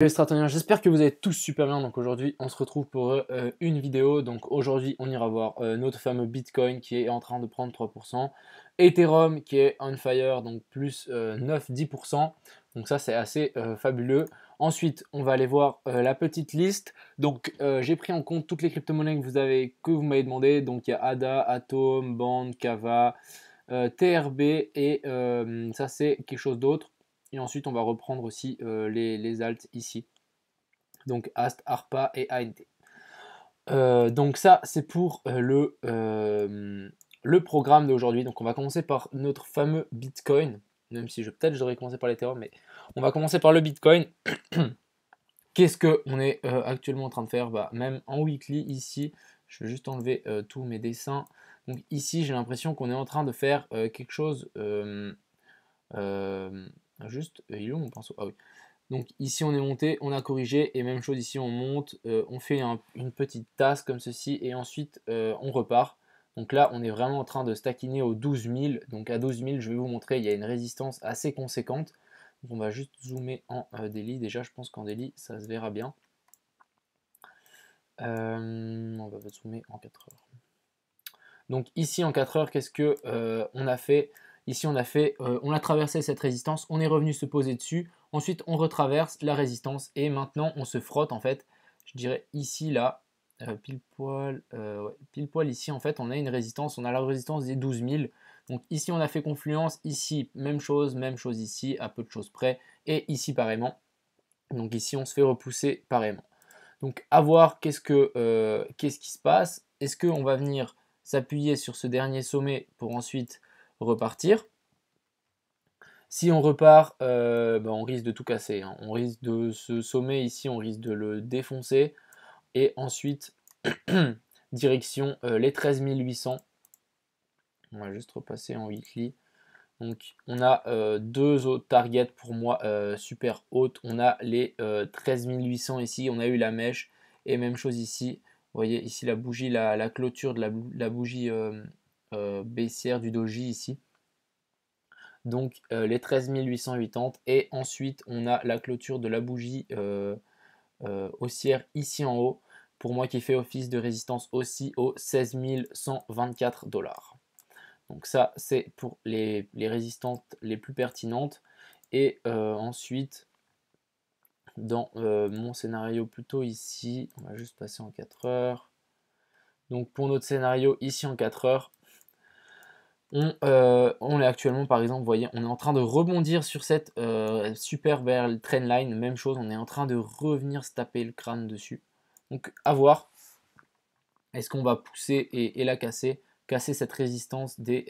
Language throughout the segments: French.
Les Stratoniens, j'espère que vous allez tous super bien. Donc aujourd'hui, on se retrouve pour une vidéo. Donc aujourd'hui, on ira voir notre fameux Bitcoin qui est en train de prendre 3%, Ethereum qui est on fire, donc plus 9-10%. Donc ça, c'est assez fabuleux. Ensuite, on va aller voir la petite liste. Donc j'ai pris en compte toutes les crypto-monnaies que vous m'avez demandé. Donc il y a ADA, Atom, Band, Kava, TRB et ça c'est quelque chose d'autre. Et ensuite, on va reprendre aussi les alts ici. Donc AST, ARPA et ANT. Donc ça, c'est pour le programme d'aujourd'hui. Donc on va commencer par notre fameux Bitcoin. Même si peut-être je devrais commencer par l'Ethereum, mais on va commencer par le Bitcoin. Qu'est-ce qu'on est actuellement en train de faire? Même en weekly ici, je vais juste enlever tous mes dessins. Donc ici, j'ai l'impression qu'on est en train de faire quelque chose... juste, il est où mon pinceau? Ah oui. Donc ici on est monté, on a corrigé et même chose ici on monte, on fait une petite tasse comme ceci et ensuite on repart. Donc là on est vraiment en train de stackiner aux 12 000. Donc à 12 000 je vais vous montrer, il y a une résistance assez conséquente. Donc on va juste zoomer en daily. Déjà je pense qu'en daily ça se verra bien. On va zoomer en 4 heures. Donc ici en 4 heures, qu'est-ce que on a fait? Ici on a traversé cette résistance, on est revenu se poser dessus, ensuite on retraverse la résistance et maintenant on se frotte en fait, je dirais ici là, pile poil ici en fait on a une résistance, on a la résistance des 12 000. Donc ici on a fait confluence, ici même chose ici à peu de choses près et ici pareillement. Donc ici on se fait repousser pareillement. Donc à voir qu'est-ce qui se passe. Est-ce qu'on va venir s'appuyer sur ce dernier sommet pour ensuite repartir? Si on repart, on risque de tout casser, hein. On risque de ce sommet ici, on risque de le défoncer. Et ensuite, direction les 13 800. On va juste repasser en weekly. Donc on a deux autres targets pour moi super hautes. On a les 13 800 ici, on a eu la mèche. Et même chose ici. Vous voyez ici la bougie, la clôture de la bougie baissière du doji ici. Donc les 13 880. Et ensuite on a la clôture de la bougie haussière ici en haut. Pour moi qui fait office de résistance aussi aux 16 124 $. Donc ça, c'est pour les résistantes les plus pertinentes. Et ensuite, dans mon scénario plutôt ici, on va juste passer en 4 heures. Donc pour notre scénario ici en 4 heures, on est actuellement, par exemple, vous voyez, on est en train de rebondir sur cette super belle trendline. Même chose, on est en train de revenir se taper le crâne dessus. Donc à voir, est-ce qu'on va pousser et la casser cette résistance des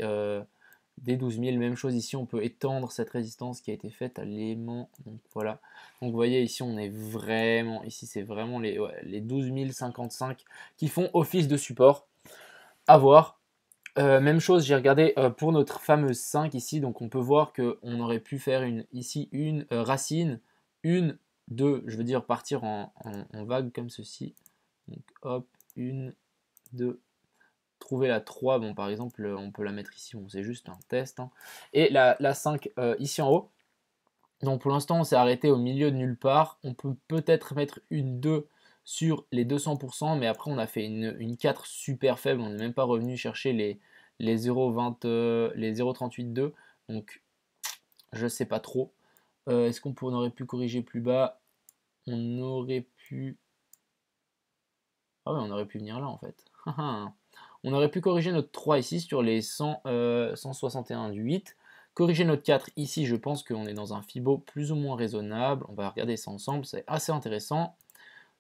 12 000. Même chose ici, on peut étendre cette résistance qui a été faite à l'aimant. Donc voilà. Donc vous voyez ici, on est vraiment, ici c'est vraiment les 12 055 qui font office de support. À voir. Même chose, j'ai regardé pour notre fameuse 5 ici. Donc on peut voir qu'on aurait pu faire ici une racine, une, deux, je veux dire partir en vague comme ceci. Donc hop, une, deux, trouver la 3, bon par exemple on peut la mettre ici, bon, c'est juste un test, hein. Et la 5 ici en haut. Donc pour l'instant on s'est arrêté au milieu de nulle part, on peut peut-être mettre une 2 sur les 200%, mais après on a fait une 4 super faible, on n'est même pas revenu chercher les 0,20, les 0,38,2, donc je sais pas trop. Est-ce qu'on aurait pu corriger plus bas? On aurait pu... Ah ouais, on aurait pu venir là en fait. On aurait pu corriger notre 3 ici sur les 161,8. Corriger notre 4 ici, je pense qu'on est dans un Fibo plus ou moins raisonnable. On va regarder ça ensemble, c'est assez intéressant.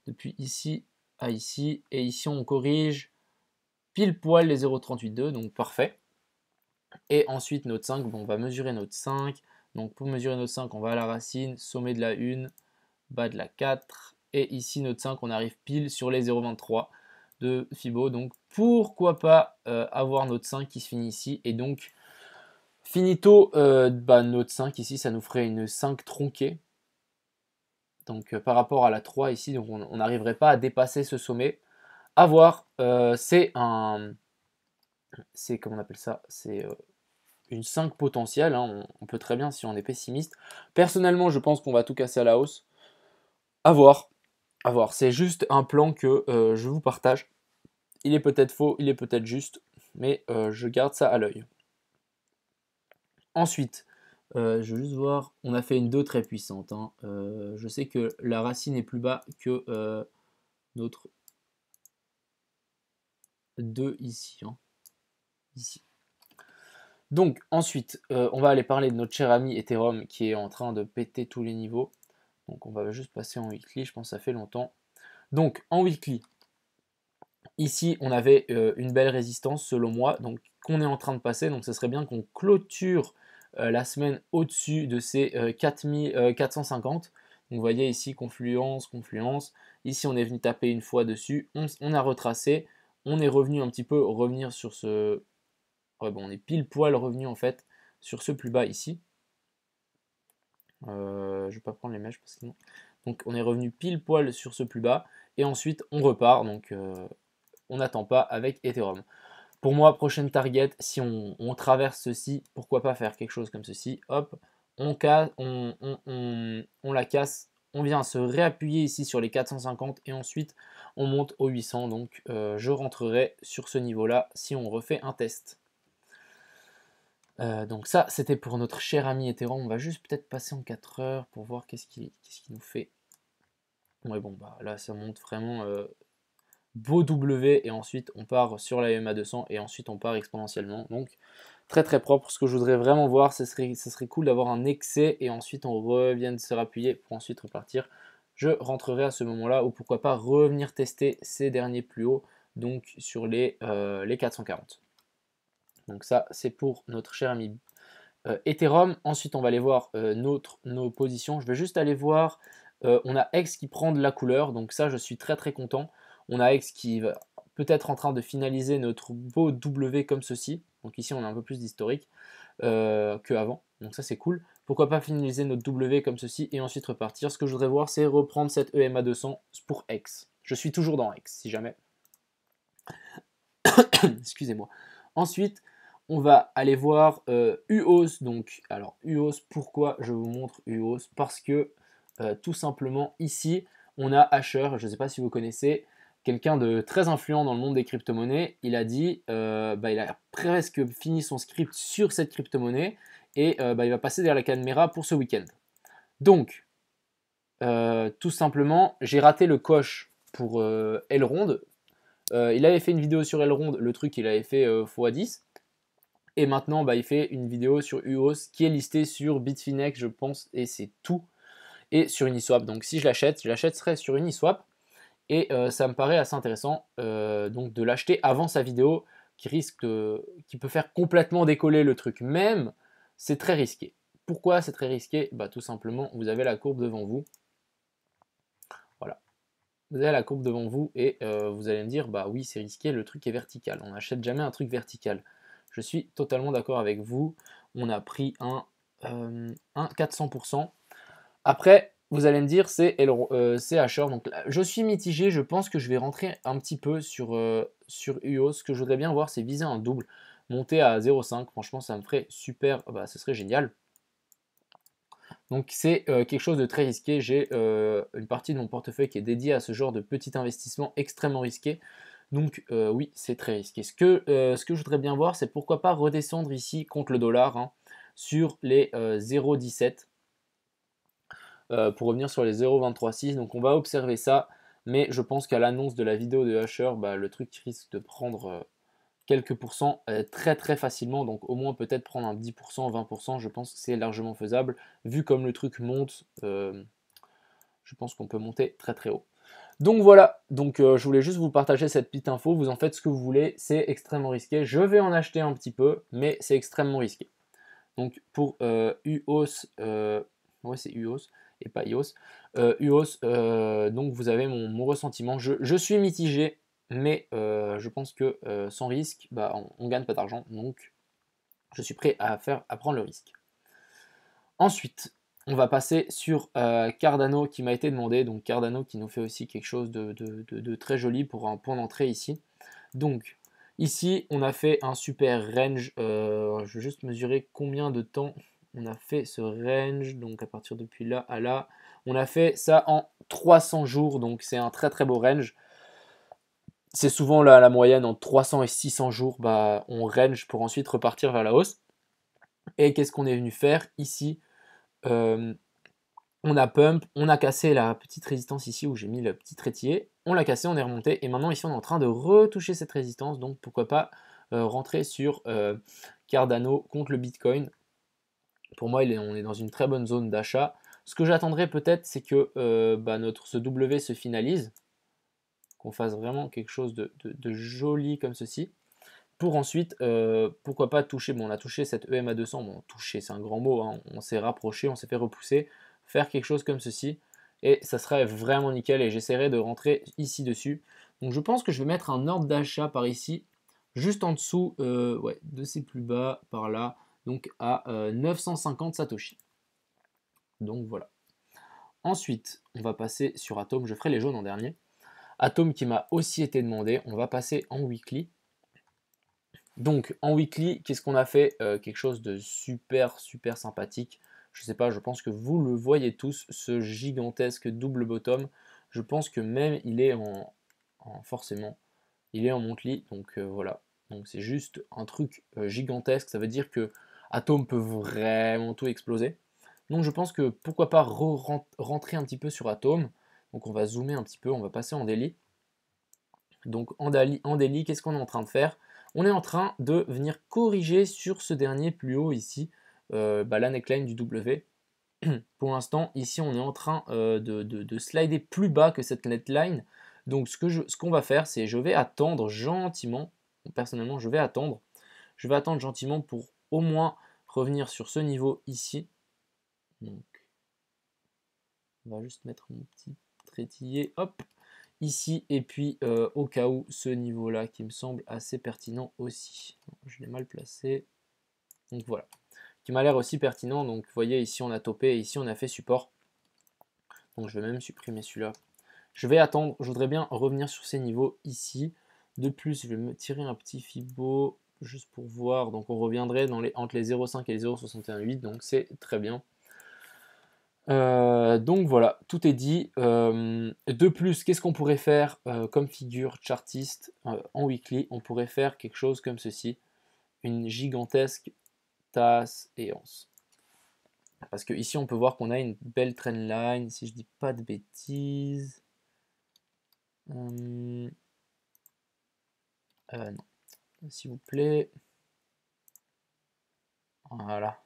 Depuis ici à ici, et ici on corrige pile poil les 0,38,2, donc parfait. Et ensuite notre 5, bon, on va mesurer notre 5. Donc pour mesurer notre 5, on va à la racine, sommet de la 1, bas de la 4. Et ici notre 5, on arrive pile sur les 0,23 de Fibo. Donc pourquoi pas avoir notre 5 qui se finit ici. Et donc finito, notre 5 ici, ça nous ferait une 5 tronquée. Donc par rapport à la 3 ici, donc on n'arriverait pas à dépasser ce sommet. À voir, c'est comment on appelle ça? C'est une 5 potentielle, hein. On peut très bien si on est pessimiste. Personnellement, je pense qu'on va tout casser à la hausse. À voir, à voir. C'est juste un plan que je vous partage. Il est peut-être faux, il est peut-être juste, mais je garde ça à l'œil. Ensuite, je veux juste voir, on a fait une 2 très puissante, hein. Je sais que la racine est plus bas que notre 2 ici, hein, ici. Donc ensuite, on va aller parler de notre cher ami Ethereum qui est en train de péter tous les niveaux. Donc on va juste passer en weekly, je pense que ça fait longtemps. Donc en weekly, ici on avait une belle résistance selon moi, donc qu'on est en train de passer. Donc ce serait bien qu'on clôture la semaine au-dessus de ces 4450. Donc vous voyez ici confluence, confluence. Ici on est venu taper une fois dessus, on a retracé, on est revenu un petit peu revenir sur ce. Ouais, bon, on est pile poil revenu en fait sur ce plus bas ici. Je ne vais pas prendre les mèches parce que non. Donc on est revenu pile poil sur ce plus bas et ensuite on repart. Donc on n'attend pas avec Ethereum. Pour moi, prochaine target, si on traverse ceci, pourquoi pas faire quelque chose comme ceci. Hop, on la casse. On vient se réappuyer ici sur les 450 et ensuite on monte aux 800. Donc je rentrerai sur ce niveau-là si on refait un test. Donc ça, c'était pour notre cher ami Ethereum. On va juste peut-être passer en 4 heures pour voir qu'est-ce qu'il nous fait. Ouais, bon, bah là, ça monte vraiment beau W et ensuite on part sur la EMA 200 et ensuite on part exponentiellement. Donc très très propre. Ce que je voudrais vraiment voir, ce serait cool d'avoir un excès et ensuite on revienne se rappuyer pour ensuite repartir. Je rentrerai à ce moment-là ou pourquoi pas revenir tester ces derniers plus hauts, donc sur les 440. Donc ça, c'est pour notre cher ami Ethereum. Ensuite, on va aller voir nos positions. Je vais juste aller voir, on a X qui prend de la couleur, donc ça, je suis très très content. On a X qui va peut-être en train de finaliser notre beau W comme ceci. Donc ici, on a un peu plus d'historique qu'avant, donc ça, c'est cool. Pourquoi pas finaliser notre W comme ceci et ensuite repartir. Ce que je voudrais voir, c'est reprendre cette EMA 200 pour X. Je suis toujours dans X, si jamais. Excusez-moi. Ensuite, on va aller voir UOS. Donc, alors UOS, pourquoi je vous montre UOS? Parce que tout simplement ici, on a Asher. Je ne sais pas si vous connaissez, quelqu'un de très influent dans le monde des crypto-monnaies. Il a dit, il a presque fini son script sur cette crypto-monnaie et il va passer derrière la caméra pour ce week-end. Donc, tout simplement, j'ai raté le coche pour Elrond. Il avait fait une vidéo sur Elrond, le truc il avait fait x10. Et maintenant, il fait une vidéo sur UOS qui est listée sur Bitfinex, je pense, et c'est tout. Et sur Uniswap. Donc si je l'achèterai sur Uniswap. Et ça me paraît assez intéressant donc de l'acheter avant sa vidéo qui peut faire complètement décoller le truc. Même, c'est très risqué. Pourquoi c'est très risqué? Tout simplement, vous avez la courbe devant vous. Voilà. Vous avez la courbe devant vous et vous allez me dire, oui, c'est risqué, le truc est vertical. On n'achète jamais un truc vertical. Je suis totalement d'accord avec vous. On a pris un 400%. Après, vous allez me dire, c'est Asher. Donc là, je suis mitigé. Je pense que je vais rentrer un petit peu sur UO. Ce que je voudrais bien voir, c'est viser un double. Monter à 0,5. Franchement, ça me ferait super. Ce serait génial. Donc c'est quelque chose de très risqué. J'ai une partie de mon portefeuille qui est dédiée à ce genre de petit investissement extrêmement risqué. Donc oui, c'est très risqué. Ce que je voudrais bien voir, c'est pourquoi pas redescendre ici contre le dollar hein, sur les 0,17 pour revenir sur les 0,236. Donc on va observer ça. Mais je pense qu'à l'annonce de la vidéo de Asher, le truc risque de prendre quelques pourcents très très facilement, donc au moins peut-être prendre un 10%, 20%, je pense que c'est largement faisable, vu comme le truc monte, je pense qu'on peut monter très très haut. Donc voilà, donc je voulais juste vous partager cette petite info, vous en faites ce que vous voulez, c'est extrêmement risqué, je vais en acheter un petit peu, mais c'est extrêmement risqué. Donc pour UOS, ouais c'est UOS et pas IOS, UOS, donc vous avez mon ressentiment, je suis mitigé, mais je pense que sans risque, on ne gagne pas d'argent, donc je suis prêt à prendre le risque. Ensuite, on va passer sur Cardano qui m'a été demandé, donc Cardano qui nous fait aussi quelque chose de très joli pour un point d'entrée ici. Donc ici, on a fait un super range, je vais juste mesurer combien de temps on a fait ce range, donc à partir depuis là à là, On a fait ça en 300 jours, donc c'est un très très beau range. C'est souvent la moyenne entre 300 et 600 jours, bah, on range pour ensuite repartir vers la hausse. Et qu'est-ce qu'on est venu faire ici? On a pump, on a cassé la petite résistance ici où j'ai mis le petit trétillé, on l'a cassé, on est remonté, et maintenant ici on est en train de retoucher cette résistance, donc pourquoi pas rentrer sur Cardano contre le Bitcoin. Pour moi, on est dans une très bonne zone d'achat. Ce que j'attendrais peut-être, c'est que ce W se finalise, qu'on fasse vraiment quelque chose de joli comme ceci, pour ensuite, pourquoi pas toucher, bon on a touché cette EMA 200, bon toucher c'est un grand mot, hein, on s'est rapproché, on s'est fait repousser, faire quelque chose comme ceci, et ça serait vraiment nickel, et j'essaierai de rentrer ici dessus. Donc je pense que je vais mettre un ordre d'achat par ici, juste en dessous ouais, de ces plus bas, par là, donc à 950 Satoshi. Donc voilà. Ensuite, on va passer sur Atom, je ferai les jaunes en dernier. Atom qui m'a aussi été demandé, on va passer en weekly. Donc en weekly, qu'est-ce qu'on a fait? Quelque chose de super super sympathique. Je sais pas, je pense que vous le voyez tous, ce gigantesque double bottom. Je pense que même il est forcément, il est en monthly. Donc voilà. Donc c'est juste un truc gigantesque. Ça veut dire que Atom peut vraiment tout exploser. Donc je pense que pourquoi pas rentrer un petit peu sur Atom. Donc on va zoomer un petit peu, on va passer en daily. Donc en daily, qu'est-ce qu'on est en train de faire? On est en train de venir corriger sur ce dernier plus haut ici, la neckline du W. Pour l'instant, ici, on est en train de slider plus bas que cette neckline. Donc ce qu'on va faire, c'est je vais attendre gentiment. Personnellement, je vais attendre. Je vais attendre gentiment pour au moins revenir sur ce niveau ici. Donc, on va juste mettre mon petit trétillé. Hop, ici, et puis au cas où ce niveau là qui me semble assez pertinent aussi. Je l'ai mal placé, donc voilà, qui m'a l'air aussi pertinent. Donc vous voyez ici on a topé et ici on a fait support, donc je vais même supprimer celui-là. Je vais attendre, je voudrais bien revenir sur ces niveaux ici. De plus je vais me tirer un petit Fibo juste pour voir, donc on reviendrait entre les 0,5 et les 0,618, donc c'est très bien. Donc voilà, tout est dit. De plus, qu'est-ce qu'on pourrait faire comme figure chartiste en weekly? On pourrait faire quelque chose comme ceci, une gigantesque tasse et anse. Parce que ici, on peut voir qu'on a une belle trendline, si je dis pas de bêtises. Non, s'il vous plaît. Voilà.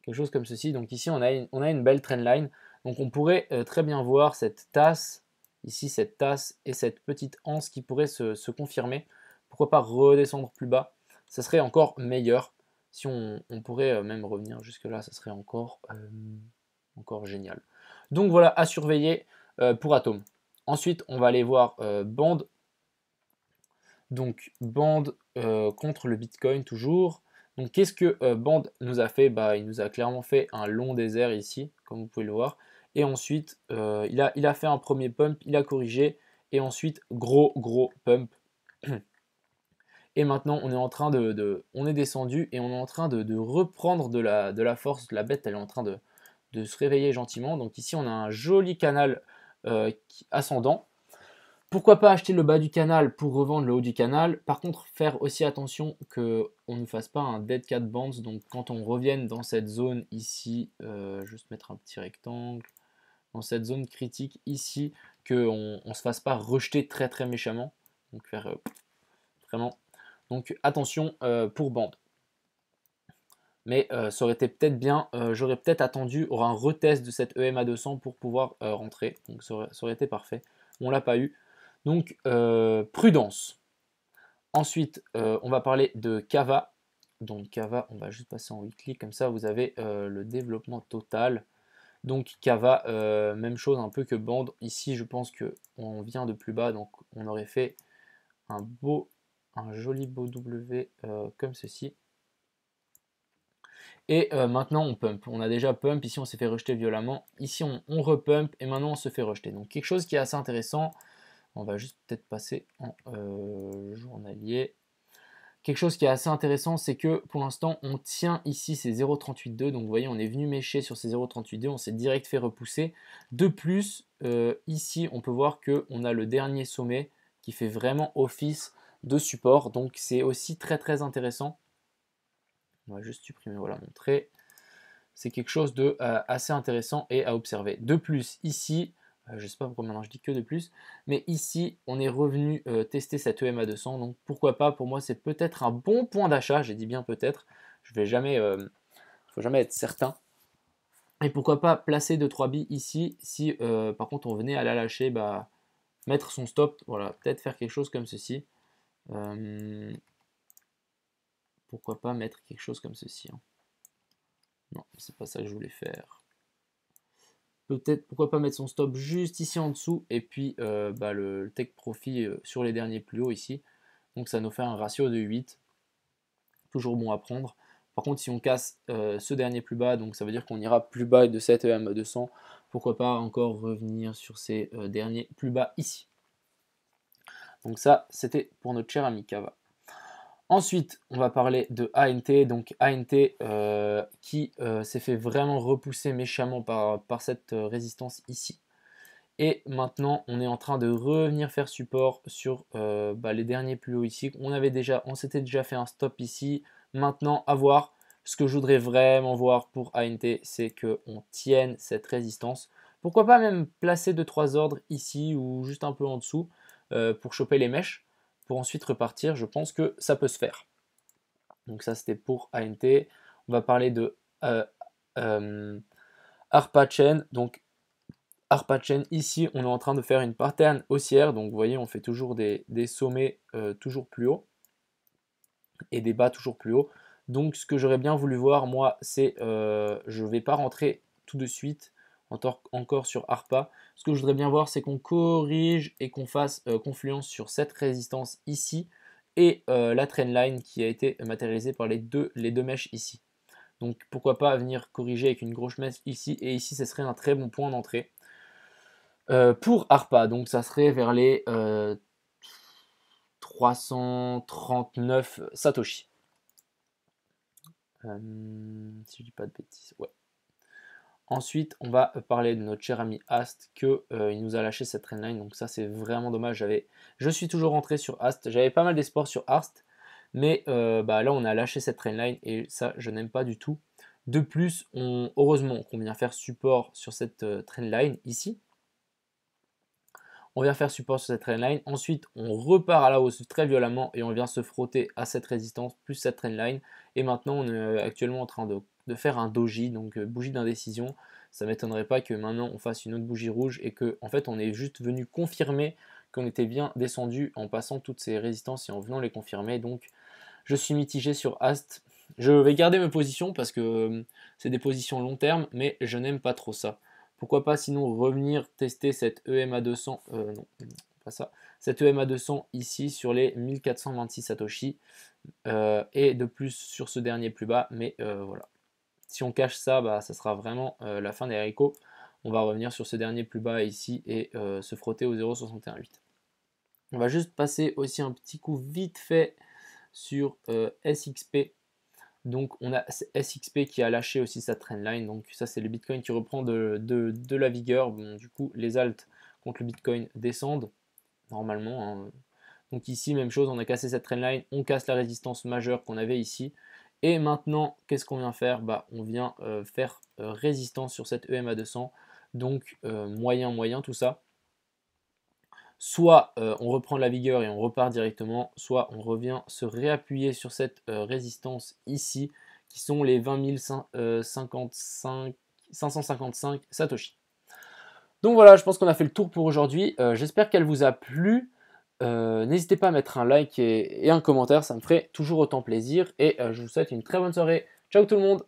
Quelque chose comme ceci. Donc ici, on a une belle trendline. Donc on pourrait très bien voir cette tasse, ici cette tasse et cette petite anse qui pourrait se confirmer. Pourquoi pas redescendre plus bas? Ça serait encore meilleur. Si on pourrait même revenir jusque là, ça serait encore génial. Donc voilà, à surveiller pour Atom. Ensuite, on va aller voir Band. Donc Band contre le Bitcoin toujours. Donc qu'est-ce que Band nous a fait? Il nous a clairement fait un long désert ici, comme vous pouvez le voir. Et ensuite, il a fait un premier pump, il a corrigé. Et ensuite, gros pump. Et maintenant, on est en train on est descendu et on est en train de reprendre de la force. La bête, elle est en train de se réveiller gentiment. Donc ici, on a un joli canal ascendant. Pourquoi pas acheter le bas du canal pour revendre le haut du canal? Par contre, faire aussi attention qu'on ne fasse pas un dead cat bounce. Donc quand on revienne dans cette zone ici, juste mettre un petit rectangle, dans cette zone critique ici, qu'on ne se fasse pas rejeter très très méchamment. Donc faire vraiment. Donc attention pour bande. Mais ça aurait été peut-être bien, j'aurais peut-être attendu un retest de cette EMA 200 pour pouvoir rentrer. Donc ça aurait été parfait. On l'a pas eu. Donc prudence. Ensuite, on va parler de Kava. Donc Kava, on va juste passer en weekly, comme ça vous avez le développement total. Donc Kava, même chose un peu que Band. Ici, je pense qu'on vient de plus bas, donc on aurait fait un joli beau W comme ceci. Et maintenant on pump. On a déjà pump, ici on s'est fait rejeter violemment. Ici on repump et maintenant on se fait rejeter. Donc quelque chose qui est assez intéressant. On va juste peut-être passer en journalier. Quelque chose qui est assez intéressant, c'est que pour l'instant, on tient ici ces 0,382. Donc vous voyez, on est venu mécher sur ces 0,382, on s'est direct fait repousser. De plus, ici, on peut voir qu'on a le dernier sommet qui fait vraiment office de support. Donc c'est aussi très très intéressant. On va juste supprimer, voilà, montrer. C'est quelque chose de assez intéressant et à observer. De plus, ici, je ne sais pas pourquoi maintenant je dis que de plus, mais ici, on est revenu tester cette EMA 200. Donc pourquoi pas, pour moi, c'est peut-être un bon point d'achat. J'ai dit bien peut-être. Je vais jamais, faut jamais être certain. Et pourquoi pas placer 2-3 billes ici, si par contre on venait à la lâcher, bah, mettre son stop, voilà, peut-être faire quelque chose comme ceci. Pourquoi pas mettre quelque chose comme ceci, hein. Non, c'est pas ça que je voulais faire. Peut-être, pourquoi pas mettre son stop juste ici en dessous, et puis bah, le take profit sur les derniers plus hauts ici. Donc ça nous fait un ratio de 8. Toujours bon à prendre. Par contre, si on casse ce dernier plus bas, donc ça veut dire qu'on ira plus bas de cette EM 200, pourquoi pas encore revenir sur ces derniers plus bas ici. Donc ça, c'était pour notre cher ami Kava. Ensuite, on va parler de ANT, donc ANT qui s'est fait vraiment repousser méchamment par cette résistance ici. Et maintenant, on est en train de revenir faire support sur bah, les derniers plus hauts ici. On s'était déjà fait un stop ici. Maintenant, à voir. Ce que je voudrais vraiment voir pour ANT, c'est qu'on tienne cette résistance. Pourquoi pas même placer 2-3 ordres ici ou juste un peu en dessous pour choper les mèches, pour ensuite repartir. Je pense que ça peut se faire. Donc ça, c'était pour ANT. On va parler de ARPA Chain. Donc ARPA Chain, ici, on est en train de faire une pattern haussière. Donc vous voyez, on fait toujours des sommets toujours plus hauts et des bas toujours plus hauts. Donc ce que j'aurais bien voulu voir, moi, c'est, je ne vais pas rentrer tout de suite encore sur ARPA. Ce que je voudrais bien voir, c'est qu'on corrige et qu'on fasse confluence sur cette résistance ici et la trendline qui a été matérialisée par les deux mèches ici. Donc pourquoi pas venir corriger avec une grosse mèche ici, et ici, ce serait un très bon point d'entrée. Pour ARPA, donc ça serait vers les 339 Satoshi. Si je dis pas de bêtises, ouais. Ensuite, on va parler de notre cher ami Ast, que il nous a lâché cette trendline, donc ça c'est vraiment dommage. Je suis toujours rentré sur Ast, j'avais pas mal d'espoir sur Ast, mais bah, là on a lâché cette trendline et ça je n'aime pas du tout. De plus, heureusement qu'on vient faire support sur cette trendline ici. On vient faire support sur cette trendline. Ensuite, on repart à la hausse très violemment et on vient se frotter à cette résistance plus cette trendline. Et maintenant, on est actuellement en train de faire un doji, donc bougie d'indécision. Ça ne m'étonnerait pas que maintenant on fasse une autre bougie rouge et que en fait on est juste venu confirmer qu'on était bien descendu en passant toutes ces résistances et en venant les confirmer. Donc je suis mitigé sur Ast. Je vais garder mes positions parce que c'est des positions long terme, mais je n'aime pas trop ça. Pourquoi pas sinon revenir tester cette EMA 200, non, pas ça, cette EMA 200 ici sur les 1426 Satoshi et de plus sur ce dernier plus bas, mais voilà. Si on cache ça, bah, ça sera vraiment la fin des haricots. On va revenir sur ce dernier plus bas ici et se frotter au 0,618. On va juste passer aussi un petit coup vite fait sur SXP. Donc on a SXP qui a lâché aussi sa trendline, donc ça c'est le Bitcoin qui reprend de la vigueur. Bon, du coup les alts contre le Bitcoin descendent normalement, hein. Donc ici même chose, on a cassé cette trendline, on casse la résistance majeure qu'on avait ici. Et maintenant qu'est-ce qu'on vient faire? Bah, on vient faire résistance sur cette EMA 200, donc moyen tout ça. Soit on reprend de la vigueur et on repart directement, soit on revient se réappuyer sur cette résistance ici, qui sont les 20 555 Satoshi. Donc voilà, je pense qu'on a fait le tour pour aujourd'hui. J'espère qu'elle vous a plu. N'hésitez pas à mettre un like et un commentaire, ça me ferait toujours autant plaisir. Et je vous souhaite une très bonne soirée. Ciao tout le monde!